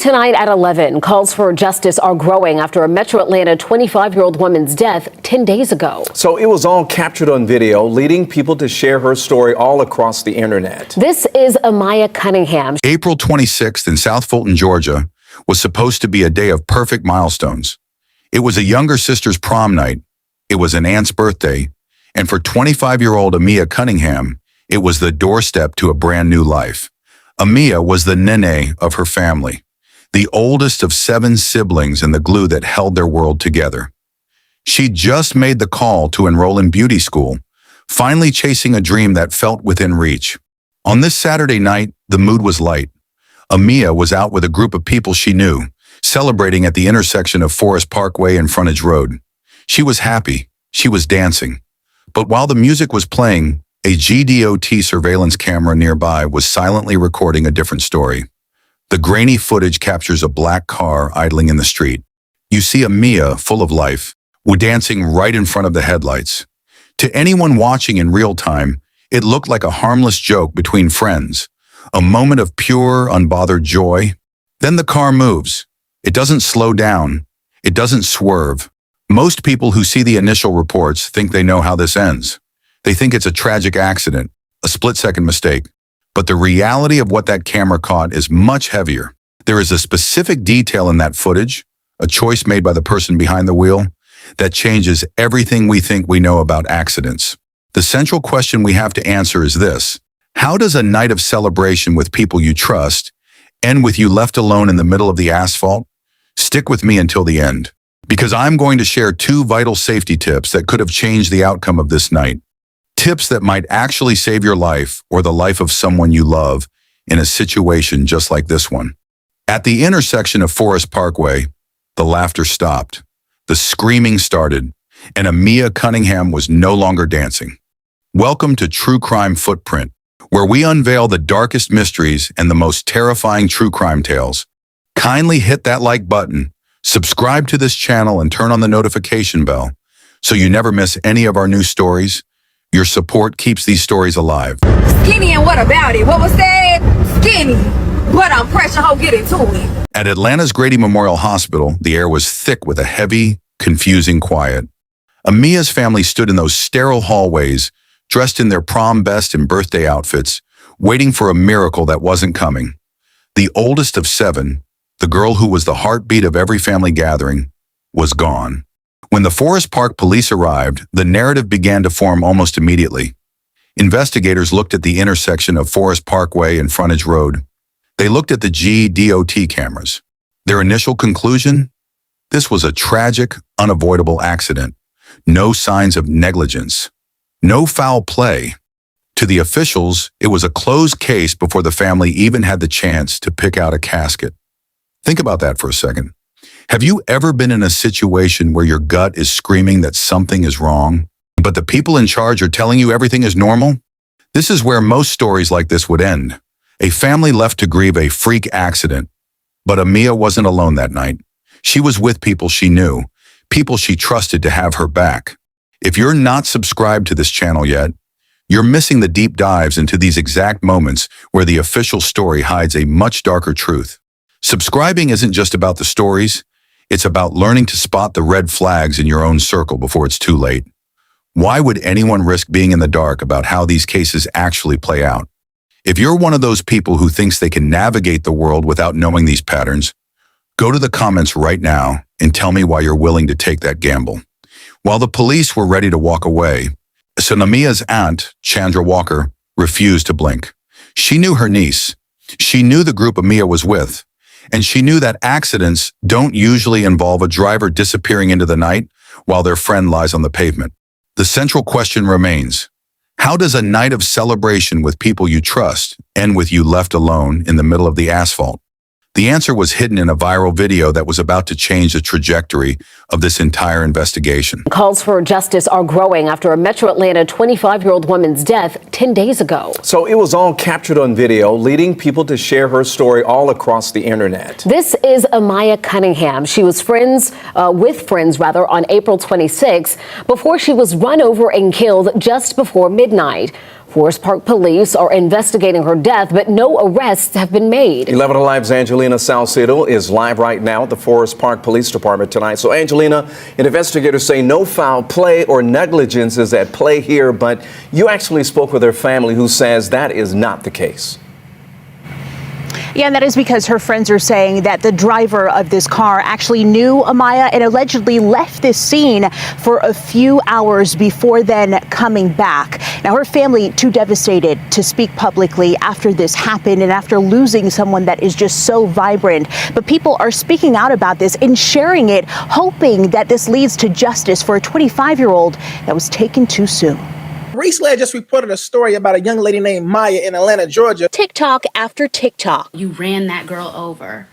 tonight at 11. Calls for justice are growing after a Metro Atlanta 25-year-old woman's death 10 days ago. So it was all captured on video, leading people to share her story all across the internet. This is Amiya Cunningham. April 26th in South Fulton, Georgia, was supposed to be a day of perfect milestones. It was a younger sister's prom night. It was an aunt's birthday. And for 25-year-old Amiya Cunningham, it was the doorstep to a brand new life. Amiya was the nene of her family, the oldest of 7 siblings and the glue that held their world together. She just made the call to enroll in beauty school, finally chasing a dream that felt within reach. On this Saturday night, the mood was light. Amiya was out with a group of people she knew, celebrating at the intersection of Forest Parkway and Frontage Road. She was happy. She was dancing. But while the music was playing, a GDOT surveillance camera nearby was silently recording a different story. The grainy footage captures a black car idling in the street. You see Amiya, full of life, dancing right in front of the headlights. To anyone watching in real time, it looked like a harmless joke between friends, a moment of pure, unbothered joy. Then the car moves. It doesn't slow down. It doesn't swerve. Most people who see the initial reports think they know how this ends. They think it's a tragic accident, a split-second mistake. But the reality of what that camera caught is much heavier. There is a specific detail in that footage, a choice made by the person behind the wheel, that changes everything we think we know about accidents. The central question we have to answer is this: how does a night of celebration with people you trust end with you left alone in the middle of the asphalt? Stick with me until the end, because I'm going to share 2 vital safety tips that could have changed the outcome of this night. Tips that might actually save your life or the life of someone you love in a situation just like this one. At the intersection of Forest Parkway, the laughter stopped, the screaming started, and Amiya Cunningham was no longer dancing. Welcome to True Crime Footprint, where we unveil the darkest mysteries and the most terrifying true crime tales. Kindly hit that like button, subscribe to this channel, and turn on the notification bell so you never miss any of our new stories. Your support keeps these stories alive. Skinny, and what about it? What was said? Skinny, but I'm pressure, ho, get into it. At Atlanta's Grady Memorial Hospital, the air was thick with a heavy, confusing quiet. Amiya's family stood in those sterile hallways, dressed in their prom best and birthday outfits, waiting for a miracle that wasn't coming. The oldest of 7, the girl who was the heartbeat of every family gathering, was gone. When the Forest Park police arrived, the narrative began to form almost immediately. Investigators looked at the intersection of Forest Parkway and Frontage Road. They looked at the GDOT cameras. Their initial conclusion? This was a tragic, unavoidable accident. No signs of negligence. No foul play. To the officials, it was a closed case before the family even had the chance to pick out a casket. Think about that for a second. Have you ever been in a situation where your gut is screaming that something is wrong, but the people in charge are telling you everything is normal? This is where most stories like this would end. A family left to grieve a freak accident. But Amiya wasn't alone that night. She was with people she knew, people she trusted to have her back. If you're not subscribed to this channel yet, you're missing the deep dives into these exact moments where the official story hides a much darker truth. Subscribing isn't just about the stories. It's about learning to spot the red flags in your own circle before it's too late. Why would anyone risk being in the dark about how these cases actually play out? If you're one of those people who thinks they can navigate the world without knowing these patterns, go to the comments right now and tell me why you're willing to take that gamble. While the police were ready to walk away, Amiya's aunt, Chandra Walker, refused to blink. She knew her niece. She knew the group Amiya was with. And she knew that accidents don't usually involve a driver disappearing into the night while their friend lies on the pavement. The central question remains: how does a night of celebration with people you trust end with you left alone in the middle of the asphalt? The answer was hidden in a viral video that was about to change the trajectory of this entire investigation. Calls for justice are growing after a Metro Atlanta 25-year-old woman's death 10 days ago. So it was all captured on video, leading people to share her story all across the internet. This is Amiya Cunningham. She was with friends on April 26 before she was run over and killed just before midnight. Forest Park police are investigating her death, but no arrests have been made. 11 Alive's Angelina Salcedo is live right now at the Forest Park Police Department tonight. So, Angelina, investigators say no foul play or negligence is at play here, but you actually spoke with her family, who says that is not the case. Yeah, and that is because her friends are saying that the driver of this car actually knew Amiya and allegedly left this scene for a few hours before then coming back. Now, her family too devastated to speak publicly after this happened and after losing someone that is just so vibrant. But people are speaking out about this and sharing it, hoping that this leads to justice for a 25-year-old that was taken too soon. Recently, I just reported a story about a young lady named Maya in Atlanta, Georgia. TikTok after TikTok. You ran that girl over.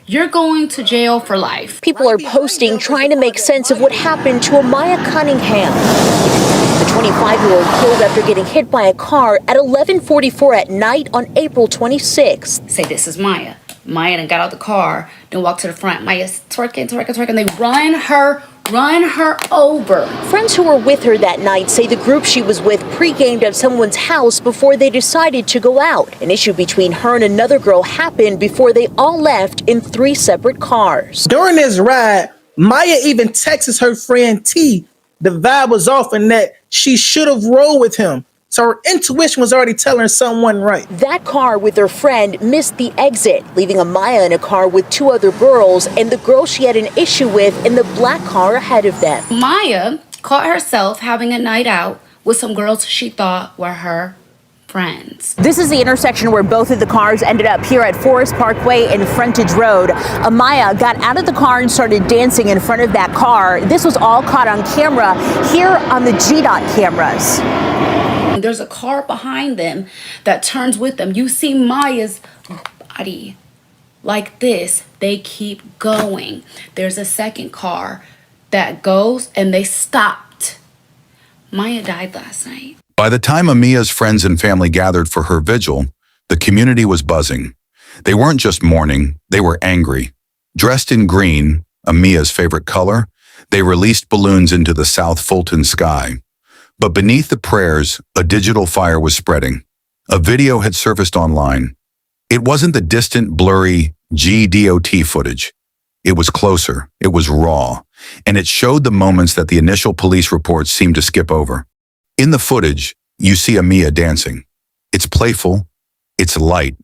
You're going to jail for life. People are posting trying to make sense of what happened to Amiya Cunningham. The 25-year-old killed after getting hit by a car at 11:44 at night on April 26th. Say, this is Maya. Maya then got out the car, then walked to the front. Maya's twerking. They run her over. Friends who were with her that night say the group she was with pre-gamed at someone's house before they decided to go out. An issue between her and another girl happened before they all left in 3 separate cars. During this ride, Maya even texts her friend T. The vibe was off and that she should have rolled with him. So her intuition was already telling her someone right. That car with her friend missed the exit, leaving Amiya in a car with 2 other girls and the girl she had an issue with in the black car ahead of them. Maya caught herself having a night out with some girls she thought were her friends. This is the intersection where both of the cars ended up here at Forest Parkway and Frontage Road. Amiya got out of the car and started dancing in front of that car. This was all caught on camera here on the GDOT cameras. There's a car behind them that turns with them. You see Maya's body like this. They keep going. There's a second car that goes and they stopped. Maya died last night. By the time Amiya's friends and family gathered for her vigil, the community was buzzing. They weren't just mourning, they were angry. Dressed in green, Amiya's favorite color, they released balloons into the South Fulton sky. But beneath the prayers, a digital fire was spreading. A video had surfaced online. It wasn't the distant, blurry GDOT footage. It was closer, it was raw, and it showed the moments that the initial police reports seemed to skip over. In the footage, you see Amiya dancing. It's playful, it's light.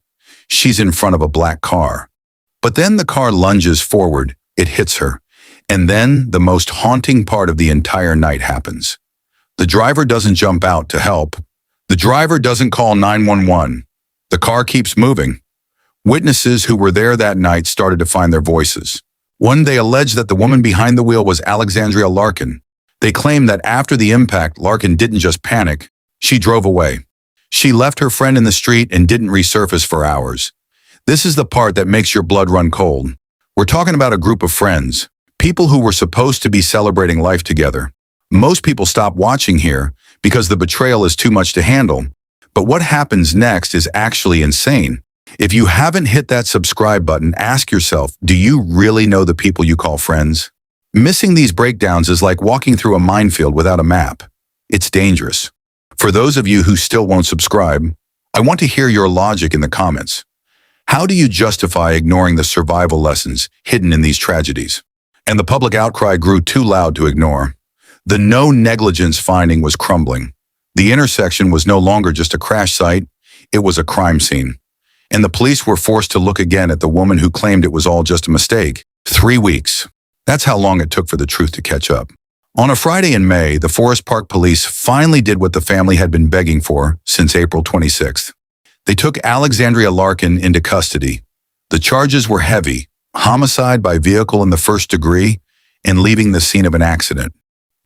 She's in front of a black car. But then the car lunges forward, it hits her. And then the most haunting part of the entire night happens. The driver doesn't jump out to help. The driver doesn't call 911. The car keeps moving. Witnesses who were there that night started to find their voices. One, they alleged that the woman behind the wheel was Alexandria Larkin. They claimed that after the impact, Larkin didn't just panic, she drove away. She left her friend in the street and didn't resurface for hours. This is the part that makes your blood run cold. We're talking about a group of friends, people who were supposed to be celebrating life together. Most people stop watching here because the betrayal is too much to handle. But what happens next is actually insane. If you haven't hit that subscribe button, ask yourself, do you really know the people you call friends? Missing these breakdowns is like walking through a minefield without a map. It's dangerous. For those of you who still won't subscribe, I want to hear your logic in the comments. How do you justify ignoring the survival lessons hidden in these tragedies? And the public outcry grew too loud to ignore. The no negligence finding was crumbling. The intersection was no longer just a crash site, it was a crime scene. And the police were forced to look again at the woman who claimed it was all just a mistake. 3 weeks. That's how long it took for the truth to catch up. On a Friday in May, the Forest Park police finally did what the family had been begging for since April 26th. They took Alexandria Larkin into custody. The charges were heavy: homicide by vehicle in the first degree and leaving the scene of an accident.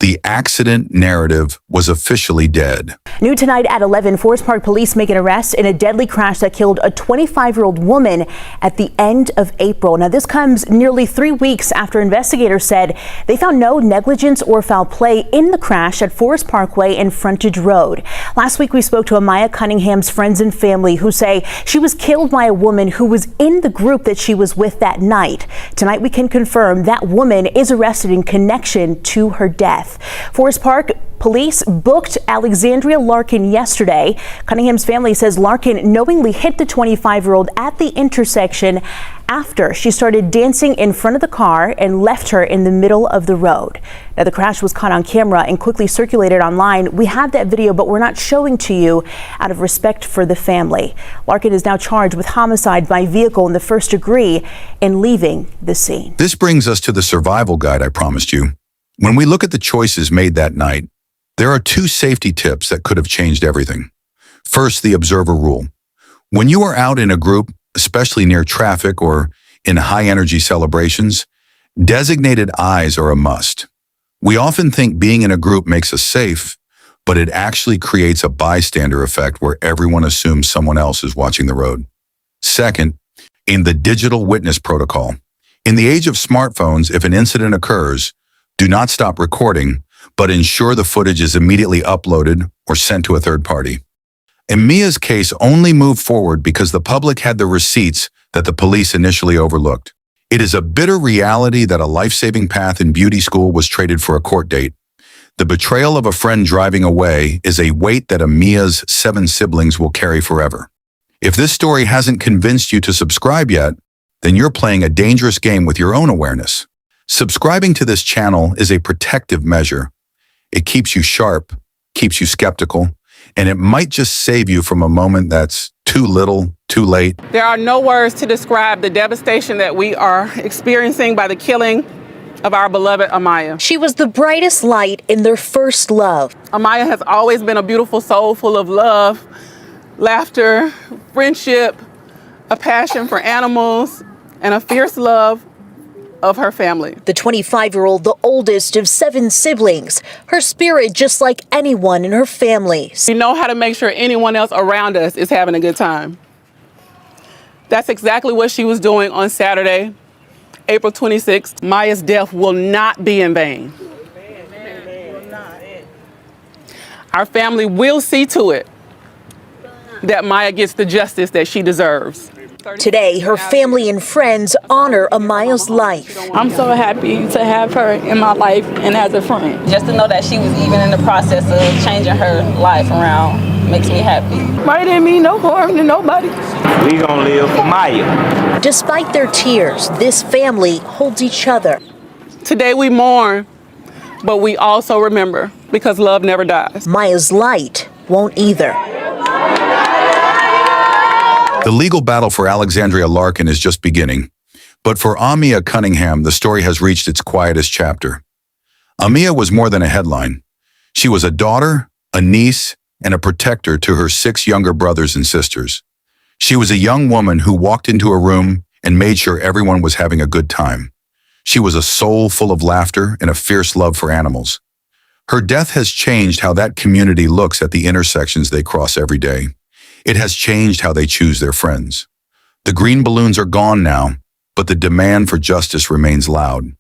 The accident narrative was officially dead. New tonight at 11, Forest Park police make an arrest in a deadly crash that killed a 25-year-old woman at the end of April. Now, this comes nearly 3 weeks after investigators said they found no negligence or foul play in the crash at Forest Parkway and Frontage Road. Last week, we spoke to Amiya Cunningham's friends and family who say she was killed by a woman who was in the group that she was with that night. Tonight, we can confirm that woman is arrested in connection to her death. death. Forest Park police booked Alexandria Larkin yesterday. Cunningham's family says Larkin knowingly hit the 25-year-old at the intersection after she started dancing in front of the car and left her in the middle of the road. Now, the crash was caught on camera and quickly circulated online. We have that video, but we're not showing to you out of respect for the family. Larkin is now charged with homicide by vehicle in the first degree and leaving the scene. This brings us to the survival guide I promised you. When we look at the choices made that night, there are 2 safety tips that could have changed everything. First, the observer rule. When you are out in a group, especially near traffic or in high-energy celebrations, designated eyes are a must. We often think being in a group makes us safe, but it actually creates a bystander effect where everyone assumes someone else is watching the road. Second, in the digital witness protocol. In the age of smartphones, if an incident occurs, do not stop recording, but ensure the footage is immediately uploaded or sent to a third party. Amiya's case only moved forward because the public had the receipts that the police initially overlooked. It is a bitter reality that a life-saving path in beauty school was traded for a court date. The betrayal of a friend driving away is a weight that Amiya's 7 siblings will carry forever. If this story hasn't convinced you to subscribe yet, then you're playing a dangerous game with your own awareness. Subscribing to this channel is a protective measure. It keeps you sharp, keeps you skeptical, and it might just save you from a moment that's too little, too late. There are no words to describe the devastation that we are experiencing by the killing of our beloved Amiya. She was the brightest light in their first love. Amiya has always been a beautiful soul full of love, laughter, friendship, a passion for animals, and a fierce love of her family. The 25-year-old, the oldest of 7 siblings, her spirit just like anyone in her family. We know how to make sure anyone else around us is having a good time. That's exactly what she was doing on Saturday, April 26th. Maya's death will not be in vain. Our family will see to it that Maya gets the justice that she deserves. Today, her family and friends honor Amaya's life. I'm so happy to have her in my life and as a friend. Just to know that she was even in the process of changing her life around makes me happy. Maya didn't mean no harm to nobody. We gonna live for Maya. Despite their tears, this family holds each other. Today we mourn, but we also remember, because love never dies. Maya's light won't either. The legal battle for Alexandria Larkin is just beginning, but for Amiya Cunningham, the story has reached its quietest chapter. Amiya was more than a headline. She was a daughter, a niece, and a protector to her 6 younger brothers and sisters. She was a young woman who walked into a room and made sure everyone was having a good time. She was a soul full of laughter and a fierce love for animals. Her death has changed how that community looks at the intersections they cross every day. It has changed how they choose their friends. The green balloons are gone now, but the demand for justice remains loud.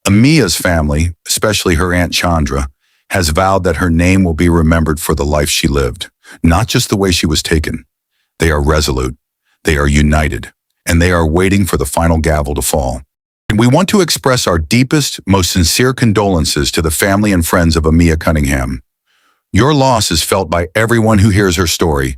Amiya's family, especially her Aunt Chandra, has vowed that her name will be remembered for the life she lived, not just the way she was taken. They are resolute, they are united, and they are waiting for the final gavel to fall. And we want to express our deepest, most sincere condolences to the family and friends of Amiya Cunningham. Your loss is felt by everyone who hears her story.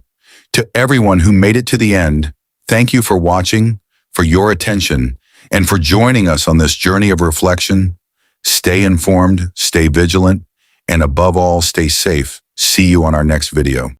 To everyone who made it to the end, thank you for watching, for your attention, and for joining us on this journey of reflection. Stay informed, stay vigilant, and above all, stay safe. See you on our next video.